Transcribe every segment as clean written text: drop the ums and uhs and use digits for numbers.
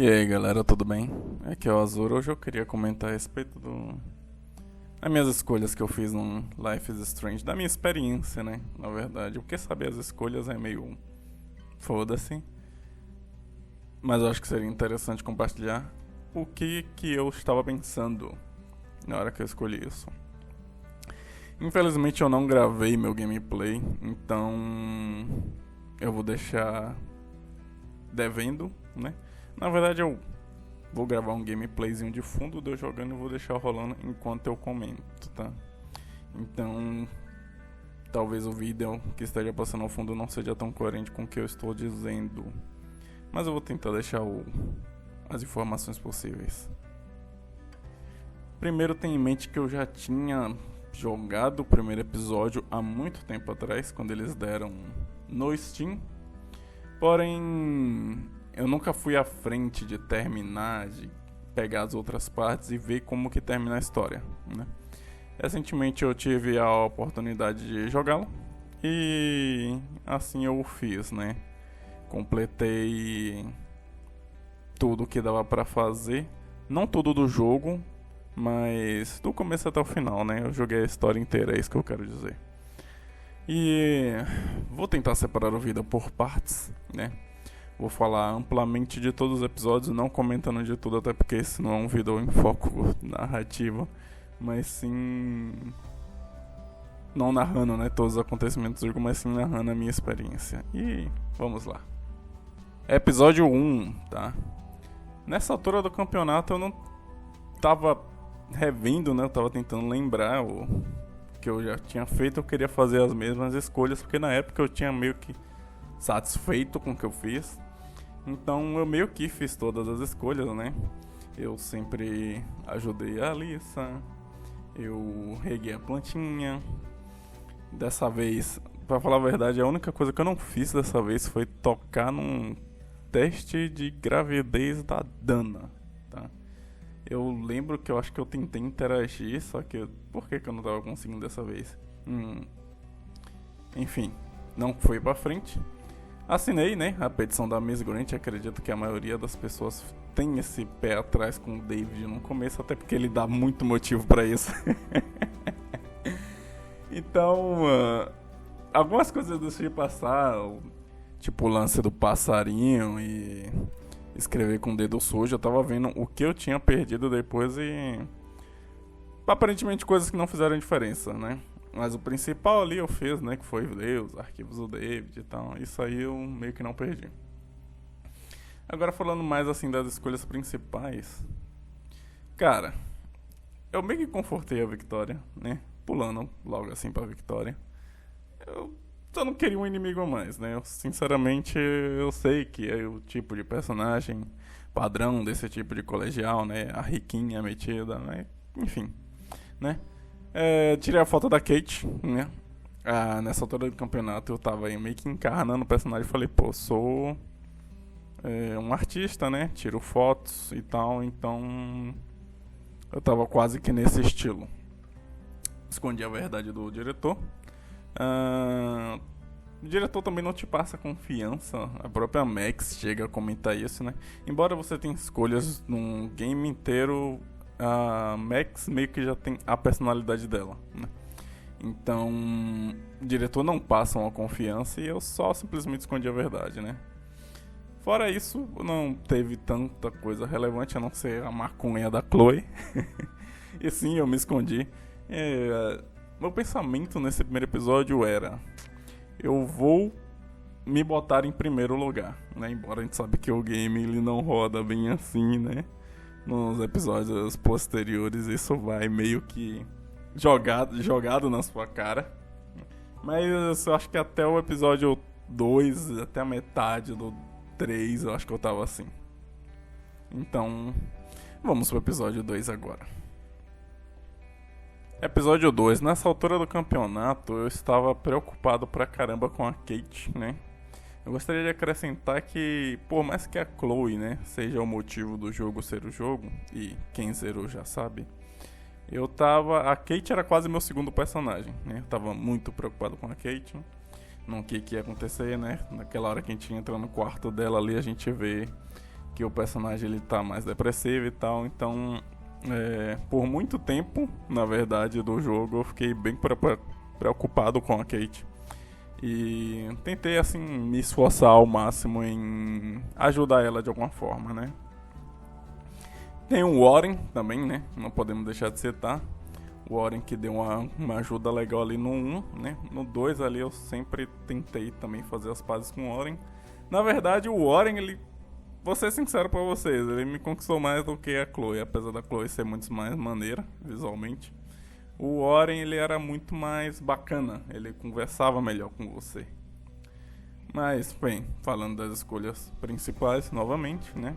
E aí galera, tudo bem? Aqui é o Azur. Hoje eu queria comentar a respeito das minhas escolhas que eu fiz num Life is Strange, da minha experiência, né? Na verdade, porque saber as escolhas é meio foda-se, mas eu acho que seria interessante compartilhar o que eu estava pensando na hora que eu escolhi isso. Infelizmente eu não gravei meu gameplay, então eu vou deixar devendo, né? Na verdade eu vou gravar um gameplayzinho de fundo de eu jogando e vou deixar rolando enquanto eu comento, tá? Então, talvez o vídeo que esteja passando ao fundo não seja tão coerente com o que eu estou dizendo, mas eu vou tentar deixar as informações possíveis. Primeiro, tenha em mente que eu já tinha jogado o primeiro episódio há muito tempo atrás, quando eles deram no Steam. Porém, eu nunca fui à frente de terminar, de pegar as outras partes e ver como que termina a história, né? Recentemente eu tive a oportunidade de jogá-lo e assim eu o fiz, né? Completei tudo que dava pra fazer, não tudo do jogo, mas do começo até o final, né? Eu joguei a história inteira, é isso que eu quero dizer. E vou tentar separar o vídeo por partes, né? Vou falar amplamente de todos os episódios, não comentando de tudo, até porque esse não é um vídeo em foco narrativo, mas sim não narrando, né, todos os acontecimentos do jogo, mas sim narrando a minha experiência. E vamos lá. Episódio 1, tá? Nessa altura do campeonato eu não tava revendo, né? Eu tava tentando lembrar o que eu já tinha feito. Eu queria fazer as mesmas escolhas, porque na época eu tinha meio que satisfeito com o que eu fiz. Então eu meio que fiz todas as escolhas, né? Eu sempre ajudei a Alissa, eu reguei a plantinha. Dessa vez, pra falar a verdade, a única coisa que eu não fiz dessa vez foi tocar num teste de gravidez da Dana, tá? Eu lembro que eu acho que eu tentei interagir, só que por que eu não tava conseguindo dessa vez? Enfim, não foi pra frente. Assinei, né, a petição da Miss Grant. Acredito que a maioria das pessoas tem esse pé atrás com o David no começo, até porque ele dá muito motivo pra isso. Então, algumas coisas eu deixei passar, tipo o lance do passarinho e escrever com o dedo sujo. Eu tava vendo o que eu tinha perdido depois e aparentemente coisas que não fizeram diferença, né? Mas o principal ali eu fiz, né? Que foi ler os arquivos do David e tal. Isso aí eu meio que não perdi. Agora falando mais assim das escolhas principais. Cara, eu meio que confortei a Victoria, né? Pulando logo assim pra Victoria. Eu só não queria um inimigo a mais, né? Sinceramente, eu sei que é o tipo de personagem padrão desse tipo de colegial, né? A riquinha metida, né? Enfim, né? Tirei a foto da Kate, né? Nessa altura do campeonato eu tava aí meio que encarnando o personagem e falei, pô, sou um artista, né? Tiro fotos e tal, então eu tava quase que nesse estilo. Escondi a verdade do diretor. O diretor também não te passa confiança. A própria Max chega a comentar isso, né? Embora você tenha escolhas num game inteiro, a Max meio que já tem a personalidade dela, né? Então, o diretor não passa uma confiança e eu só simplesmente escondi a verdade, né? Fora isso, não teve tanta coisa relevante a não ser a maconha da Chloe. E sim, eu me escondi. Meu pensamento nesse primeiro episódio era: eu vou me botar em primeiro lugar, né? Embora a gente sabe que o game ele não roda bem assim, né? Nos episódios posteriores isso vai meio que jogado na sua cara. Mas eu acho que até o episódio 2, até a metade do 3, eu acho que eu tava assim. Então, vamos pro episódio 2 agora. Episódio 2. Nessa altura do campeonato, eu estava preocupado pra caramba com a Kate, né? Eu gostaria de acrescentar que, por mais que a Chloe, né, seja o motivo do jogo ser o jogo, e quem zerou já sabe, a Kate era quase meu segundo personagem, né? Eu tava muito preocupado com a Kate, no que ia acontecer, né? Naquela hora que a gente entra no quarto dela ali, a gente vê que o personagem ele tá mais depressivo e tal. Então, por muito tempo, na verdade, do jogo, eu fiquei bem preocupado com a Kate. E tentei, assim, me esforçar ao máximo em ajudar ela de alguma forma, né? Tem o Warren também, né? Não podemos deixar de citar. O Warren que deu uma ajuda legal ali no 1, né? No 2 ali eu sempre tentei também fazer as pazes com o Warren. Na verdade, o Warren, ele... Vou ser sincero pra vocês, ele me conquistou mais do que a Chloe, apesar da Chloe ser muito mais maneira, visualmente. O Warren, ele era muito mais bacana, ele conversava melhor com você. Mas, bem, falando das escolhas principais, novamente, né?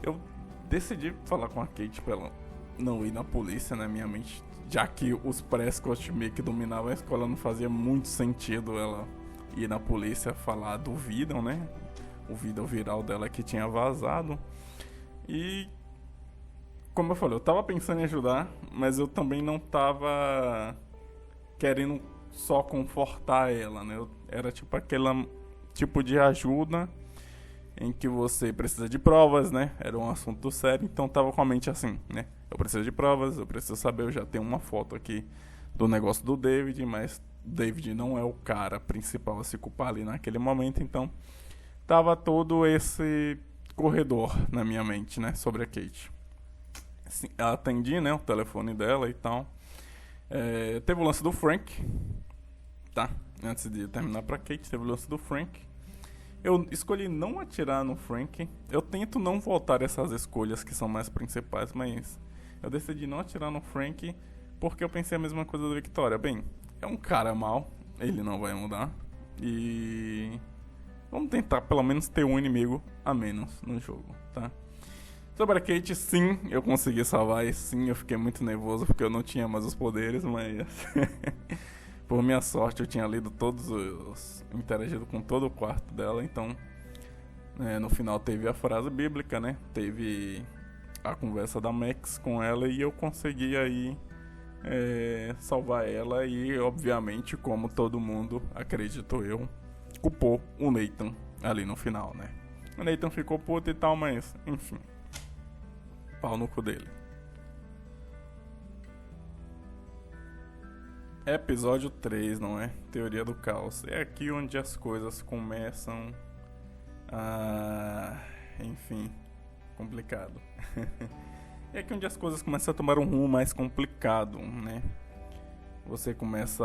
Eu decidi falar com a Kate pra ela não ir na polícia, na minha mente. Já que os Prescott meio que dominavam a escola, não fazia muito sentido ela ir na polícia falar do Vidal, né? O vídeo viral dela que tinha vazado. E como eu falei, eu tava pensando em ajudar, mas eu também não tava querendo só confortar ela, né? Era tipo aquela tipo de ajuda em que você precisa de provas, né? Era um assunto sério, então tava com a mente assim, né? Eu preciso de provas, eu preciso saber, eu já tenho uma foto aqui do negócio do David, mas David não é o cara principal a se culpar ali naquele momento, então tava todo esse corredor na minha mente, né, sobre a Kate. Assim, atendi, né, o telefone dela e tal. Teve o lance do Frank, tá? Antes de terminar pra Kate, teve o lance do Frank. Eu escolhi não atirar no Frank. Eu tento não voltar essas escolhas que são mais principais, mas eu decidi não atirar no Frank porque eu pensei a mesma coisa da Victoria. Bem, é um cara mau, ele não vai mudar. E vamos tentar pelo menos ter um inimigo a menos no jogo, tá? Sobre a Kate, sim, eu consegui salvar e sim, eu fiquei muito nervoso porque eu não tinha mais os poderes, mas por minha sorte eu tinha lido todos os... interagido com todo o quarto dela, então no final teve a frase bíblica, né? Teve a conversa da Max com ela e eu consegui aí salvar ela e obviamente, como todo mundo, acredito eu, culpou o Nathan ali no final, né? O Nathan ficou puto e tal, mas enfim, pau no cu dele. Episódio 3, não é? Teoria do caos. É aqui onde as coisas começam a... enfim, complicado. É aqui onde as coisas começam a tomar um rumo mais complicado, né? Você começa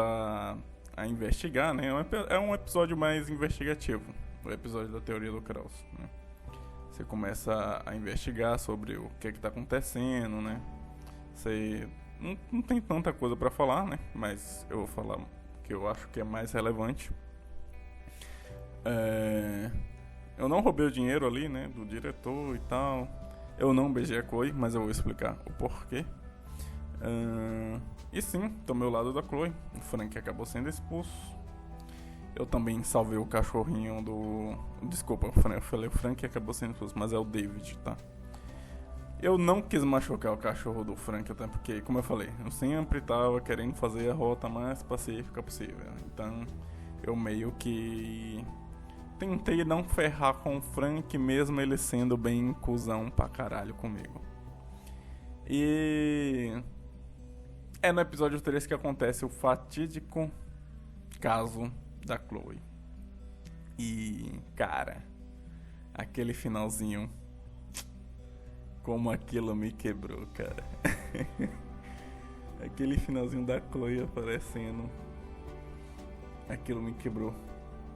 a investigar, né? É um episódio mais investigativo, o episódio da teoria do caos, né? Você começa a investigar sobre o que está acontecendo, né? Você não tem tanta coisa pra falar, né? Mas eu vou falar o que eu acho que é mais relevante. Eu não roubei o dinheiro ali, né? Do diretor e tal. Eu não beijei a Chloe, mas eu vou explicar o porquê. E sim, tomei o lado da Chloe. O Frank acabou sendo expulso. Eu também salvei o cachorrinho do... Desculpa, eu falei o Frank acabou sendo expulso, mas é o David, tá? Eu não quis machucar o cachorro do Frank, até porque, como eu falei, eu sempre tava querendo fazer a rota mais pacífica possível. Então, eu meio que tentei não ferrar com o Frank, mesmo ele sendo bem cuzão pra caralho comigo. E é no episódio 3 que acontece o fatídico caso da Chloe. E, cara, aquele finalzinho... Como aquilo me quebrou, cara. Aquele finalzinho da Chloe aparecendo. Aquilo me quebrou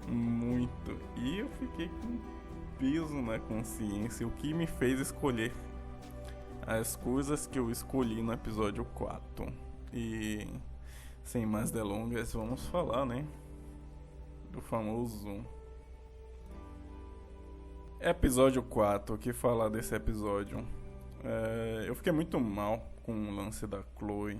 muito. E eu fiquei com peso na consciência. O que me fez escolher as coisas que eu escolhi no episódio 4. E sem mais delongas, vamos falar, né? Do famoso... Episódio 4, o que falar desse episódio? Eu fiquei muito mal com o lance da Chloe.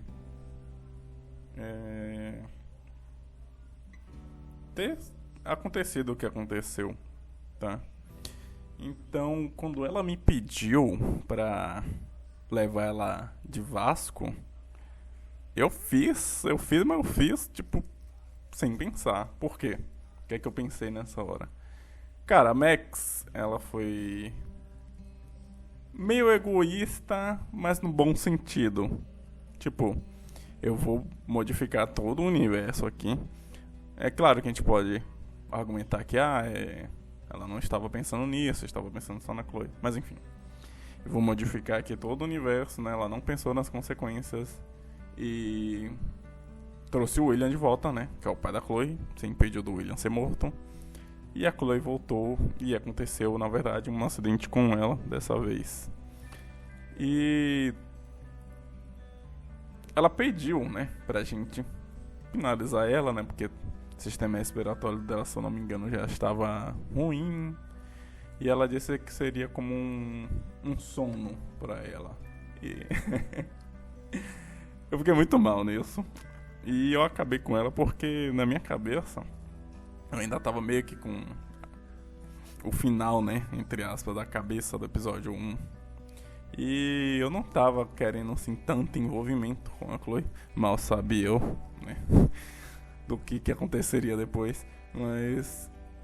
Ter acontecido o que aconteceu, tá? Então, quando ela me pediu pra levar ela de Vasco, eu fiz, mas eu fiz, tipo, sem pensar. Por quê? O que é que eu pensei nessa hora? Cara, a Max, ela foi meio egoísta, mas no bom sentido. Tipo, eu vou modificar todo o universo aqui. É claro que a gente pode argumentar que ela não estava pensando nisso, estava pensando só na Chloe. Mas enfim, eu vou modificar aqui todo o universo, né? Ela não pensou nas consequências e trouxe o William de volta, né? Que é o pai da Chloe, se impediu do William ser morto. E a Chloe voltou e aconteceu, na verdade, um acidente com ela dessa vez. E ela pediu, né, pra gente finalizar ela, né? Porque o sistema respiratório dela, se eu não me engano, já estava ruim. E ela disse que seria como um sono pra ela. E eu fiquei muito mal nisso. E eu acabei com ela porque na minha cabeça eu ainda tava meio que com o final, né, entre aspas, da cabeça do episódio 1. E eu não tava querendo assim tanto envolvimento com a Chloe. Mal sabia eu, né, do que aconteceria depois.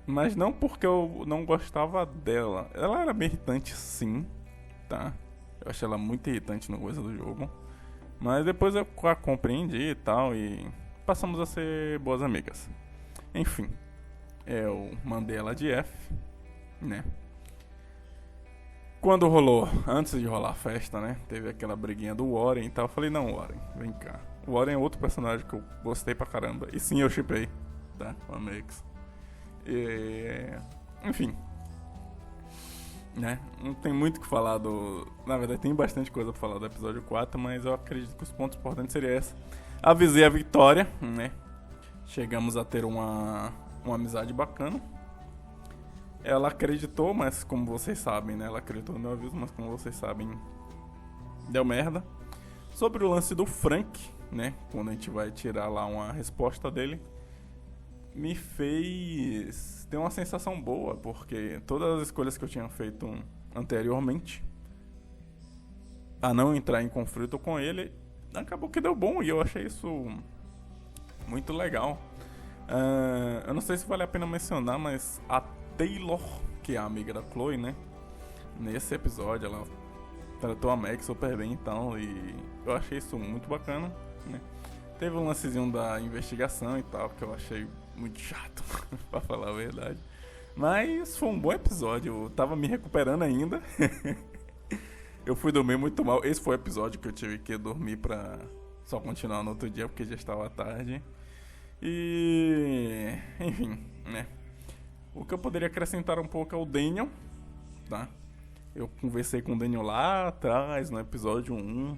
Mas não porque eu não gostava dela. Ela era meio irritante, sim, tá? Eu achei ela muito irritante no coisa do jogo. Mas depois eu a compreendi e tal, e passamos a ser boas amigas. Enfim, eu mandei ela de F, né? Quando rolou, antes de rolar a festa, né? Teve aquela briguinha do Warren e tal. Eu falei, não, Warren, vem cá. O Warren é outro personagem que eu gostei pra caramba. E sim, eu shippei, tá? Com a Max. Enfim, né? Não tem muito o que falar do... Na verdade, tem bastante coisa pra falar do episódio 4, mas eu acredito que os pontos importantes seriam essa. Avisei a Victoria, né? Chegamos a ter uma amizade bacana. Ela acreditou, mas como vocês sabem, né? Ela acreditou no meu aviso, mas como vocês sabem, deu merda. Sobre o lance do Frank, né? Quando a gente vai tirar lá uma resposta dele, me fez ter uma sensação boa, porque todas as escolhas que eu tinha feito anteriormente a não entrar em conflito com ele, acabou que deu bom, e eu achei isso muito legal. Eu não sei se vale a pena mencionar, mas a Taylor, que é a amiga da Chloe, né, nesse episódio ela tratou a Meg super bem, então, e eu achei isso muito bacana, né. Teve um lancezinho da investigação e tal, que eu achei muito chato, pra falar a verdade. Mas foi um bom episódio, eu tava me recuperando ainda. Eu fui dormir muito mal. Esse foi o episódio que eu tive que dormir pra só continuar no outro dia, porque já estava tarde. E... enfim, né. O que eu poderia acrescentar um pouco é o Daniel, tá? Eu conversei com o Daniel lá atrás, no episódio 1,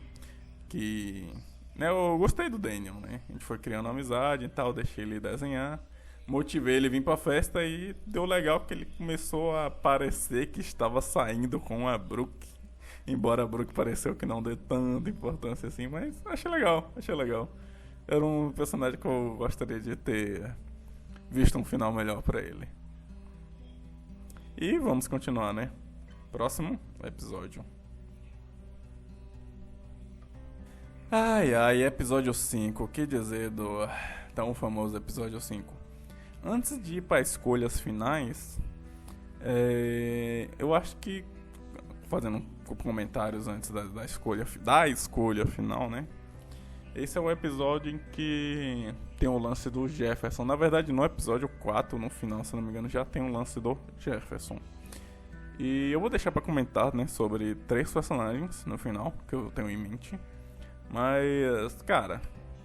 que... né, eu gostei do Daniel, né? A gente foi criando amizade e tal, deixei ele desenhar. Motivei ele a vir pra festa e deu legal que ele começou a parecer que estava saindo com a Brooke. Embora a Brooke pareceu que não deu tanta importância assim, mas achei legal, achei legal. Era um personagem que eu gostaria de ter visto um final melhor pra ele. E vamos continuar, né? Próximo episódio. Ai, episódio 5. O que dizer do tão famoso episódio 5? Antes de ir para escolhas finais, eu acho que, fazendo comentários antes da escolha final, né? Esse é o episódio em que tem o lance do Jefferson. Na verdade, no episódio 4, no final, se não me engano, já tem um lance do Jefferson. E eu vou deixar para comentar, né, sobre 3 personagens no final, que eu tenho em mente. Mas, cara,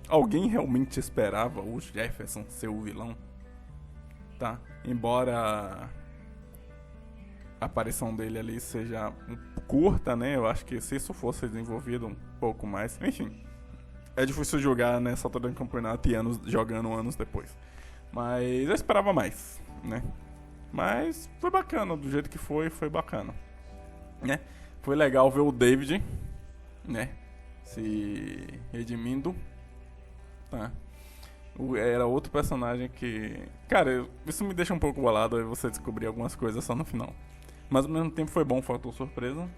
alguém realmente esperava o Jefferson ser o vilão? Tá? Embora a aparição dele ali seja curta, né? Eu acho que se isso fosse desenvolvido um pouco mais... Enfim, é difícil jogar nessa altura do campeonato e jogando anos depois. Mas eu esperava mais, né? Mas foi bacana, do jeito que foi bacana, né? Foi legal ver o David, né, se redimindo, tá? Era outro personagem que... cara, isso me deixa um pouco bolado aí você descobrir algumas coisas só no final. Mas ao mesmo tempo foi bom, fator surpresa.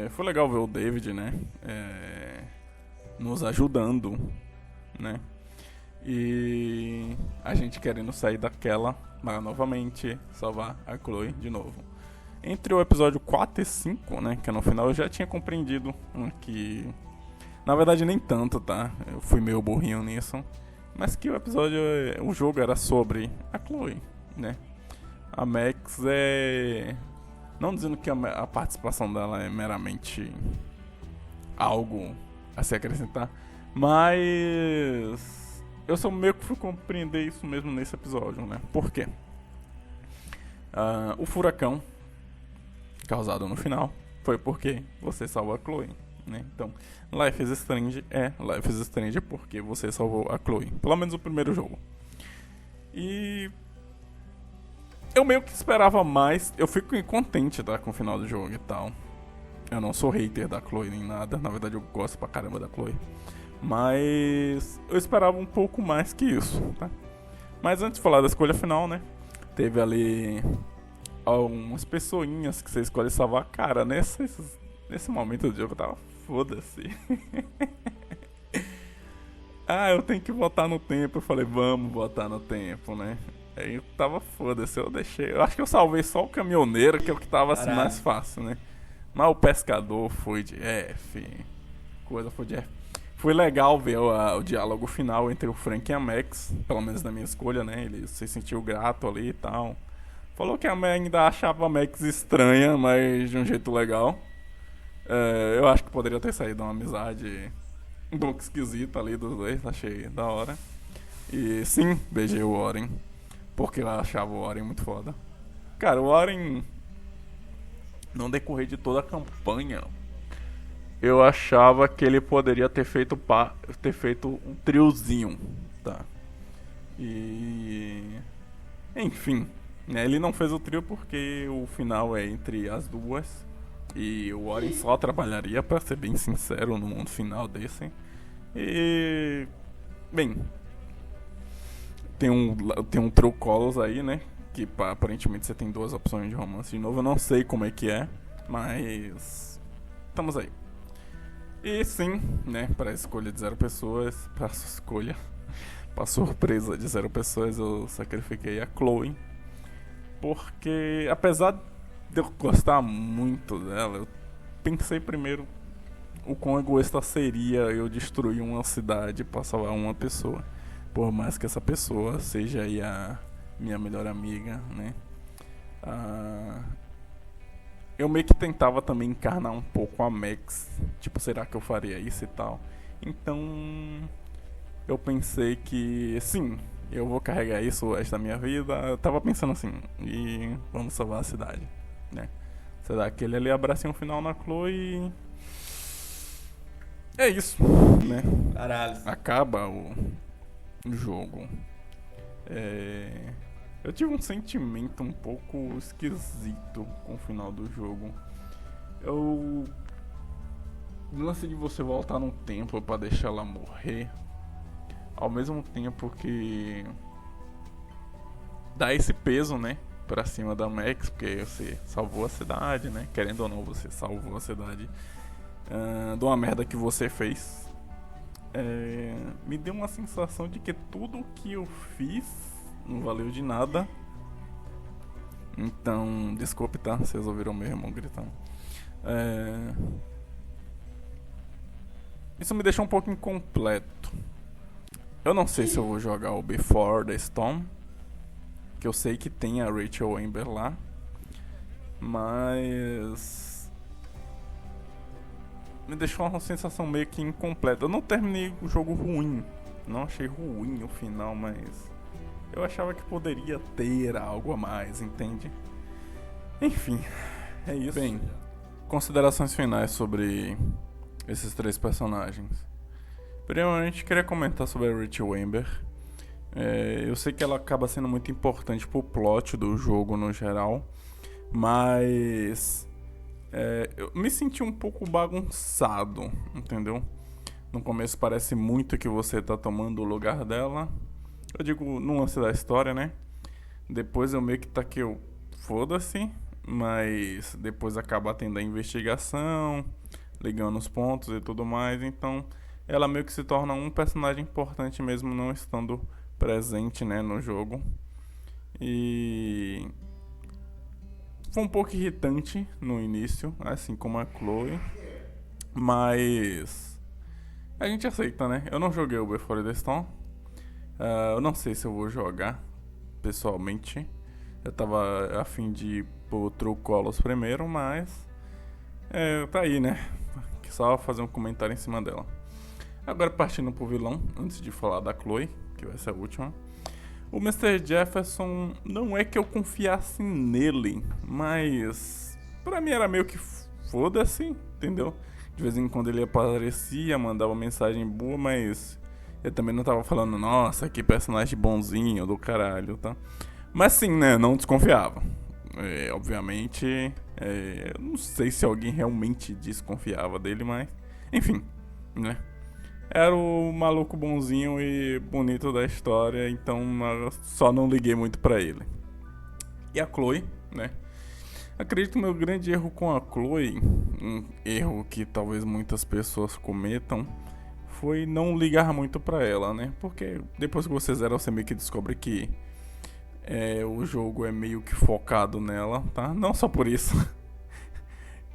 Foi legal ver o David, né, nos ajudando, né? E a gente querendo sair daquela, mas novamente salvar a Chloe de novo. Entre o episódio 4 e 5, né, que é no final, eu já tinha compreendido que... Na verdade, nem tanto, tá? Eu fui meio burrinho nisso. Mas que o jogo era sobre a Chloe, né? A Max é... Não dizendo que a participação dela é meramente algo a se acrescentar, mas eu só meio que fui compreender isso mesmo nesse episódio, né? Por quê? O furacão causado no final foi porque você salvou a Chloe, né? Então, Life is Strange é Life is Strange porque você salvou a Chloe. Pelo menos o primeiro jogo. E eu meio que esperava mais. Eu fico contente, tá, com o final do jogo e tal. Eu não sou hater da Chloe nem nada. Na verdade, eu gosto pra caramba da Chloe. Mas eu esperava um pouco mais que isso, tá? Mas antes de falar da escolha final, né? Teve ali algumas pessoinhas que você escolhe salvar. Cara, nesse momento do jogo eu tava foda-se. Eu tenho que votar no tempo. Eu falei, vamos votar no tempo, né? Aí eu tava foda-se, eu deixei. Eu acho que eu salvei só o caminhoneiro, que é o que tava assim mais fácil, né? Mas o pescador foi de F. Coisa foi de F. Foi legal ver o diálogo final entre o Frank e a Max, pelo menos na minha escolha, né? Ele se sentiu grato ali e tal. Falou que a Max ainda achava a Max estranha, mas de um jeito legal. Eu acho que poderia ter saído uma amizade um pouco esquisita ali dos dois, achei da hora. E sim, beijei o Warren, porque eu achava o Warren muito foda. Cara, o Warren, no decorrer de toda a campanha, eu achava que ele poderia ter feito um triozinho, tá? E... Enfim, né? Ele não fez o trio porque o final é entre as duas. E o Warren só trabalharia, pra ser bem sincero, no mundo final desse. E... Bem... Tem um True Colors aí, né? Que aparentemente você tem duas opções de romance de novo. Eu não sei como é que é, mas... Estamos aí. E sim, né? Para a escolha de 0 pessoas... Pra surpresa de 0 pessoas, eu sacrifiquei a Chloe. Porque, apesar de eu gostar muito dela, eu pensei primeiro o quão egoísta seria eu destruir uma cidade pra salvar uma pessoa. Por mais que essa pessoa seja aí a minha melhor amiga, né? Eu meio que tentava também encarnar um pouco a Max. Tipo, será que eu faria isso e tal? Então, eu pensei que, sim, eu vou carregar isso o resto da minha vida. Eu tava pensando assim, e vamos salvar a cidade, né? Será que ele ali abracinho final na Chloe e... É isso, né? Caralho. Acaba o jogo. Eu tive um sentimento um pouco esquisito com o final do jogo. O lance de você voltar no tempo pra deixar ela morrer, ao mesmo tempo que dá esse peso, né, pra cima da Max, porque você salvou a cidade, né? Querendo ou não, você salvou a cidade de uma merda que você fez. Me deu uma sensação de que tudo que eu fiz não valeu de nada. Então, desculpe, tá? Vocês ouviram meu irmão gritando. Isso me deixou um pouco incompleto. Eu não sei se eu vou jogar o Before the Storm, que eu sei que tem a Rachel Amber lá, mas me deixou uma sensação meio que incompleta. Eu não terminei o jogo ruim, não achei ruim o final, mas eu achava que poderia ter algo a mais, entende? Enfim, é isso. Bem, considerações finais sobre esses 3 personagens. Primeiramente, queria comentar sobre a Rachel Amber. Eu sei que ela acaba sendo muito importante pro plot do jogo no geral, mas eu me senti um pouco bagunçado, entendeu? No começo parece muito que você tá tomando o lugar dela. Eu digo no lance da história, né? Depois eu meio que tá que eu foda-se, mas depois acaba tendo a investigação, ligando os pontos e tudo mais, então ela meio que se torna um personagem importante mesmo não estando presente, né, no jogo. E foi um pouco irritante no início, assim como a Chloe, mas a gente aceita, né? Eu não joguei o Before the Storm, eu não sei se eu vou jogar pessoalmente. Eu tava a fim de ir pro True Colors primeiro, mas tá aí, né? Só fazer um comentário em cima dela. Agora partindo pro vilão, antes de falar da Chloe, que vai ser a última. O Mr. Jefferson, não é que eu confiasse nele, mas pra mim era meio que foda-se, entendeu? De vez em quando ele aparecia, mandava mensagem boa, mas eu também não tava falando, nossa, que personagem bonzinho do caralho, tá? Mas sim, né, não desconfiava. Obviamente, eu não sei se alguém realmente desconfiava dele, mas enfim, né? Era o maluco bonzinho e bonito da história, então eu só não liguei muito pra ele. E a Chloe, né? Acredito que o meu grande erro com a Chloe, um erro que talvez muitas pessoas cometam, foi não ligar muito pra ela, né? Porque depois que você zera, você meio que descobre que o jogo é meio que focado nela, tá? Não só por isso,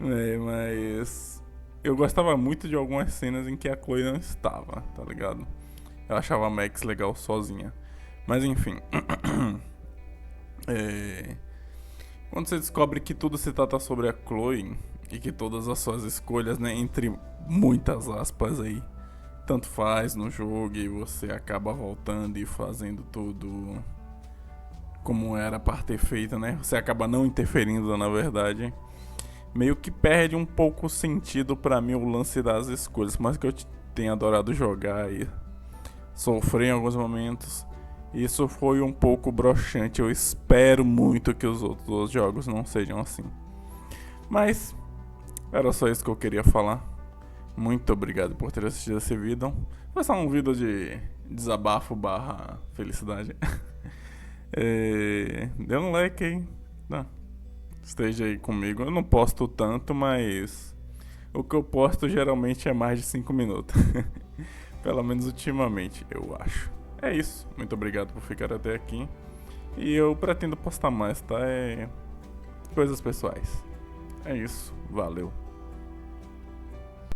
mas eu gostava muito de algumas cenas em que a Chloe não estava, tá ligado? Eu achava a Max legal sozinha. Mas enfim. Quando você descobre que tudo se trata sobre a Chloe e que todas as suas escolhas, né, entre muitas aspas aí, tanto faz no jogo e você acaba voltando e fazendo tudo como era para ter feito, né? Você acaba não interferindo, na verdade. Meio que perde um pouco o sentido pra mim o lance das escolhas, mas que eu tenho adorado jogar e sofrer em alguns momentos. Isso foi um pouco broxante. Eu espero muito que os outros jogos não sejam assim. Mas era só isso que eu queria falar. Muito obrigado por ter assistido esse vídeo. Foi só um vídeo de desabafo barra felicidade. Dê um like aí. Esteja aí comigo. Eu não posto tanto, mas o que eu posto geralmente é mais de 5 minutos. Pelo menos ultimamente, eu acho. É isso. Muito obrigado por ficar até aqui. E eu pretendo postar mais, tá? Coisas pessoais. É isso. Valeu.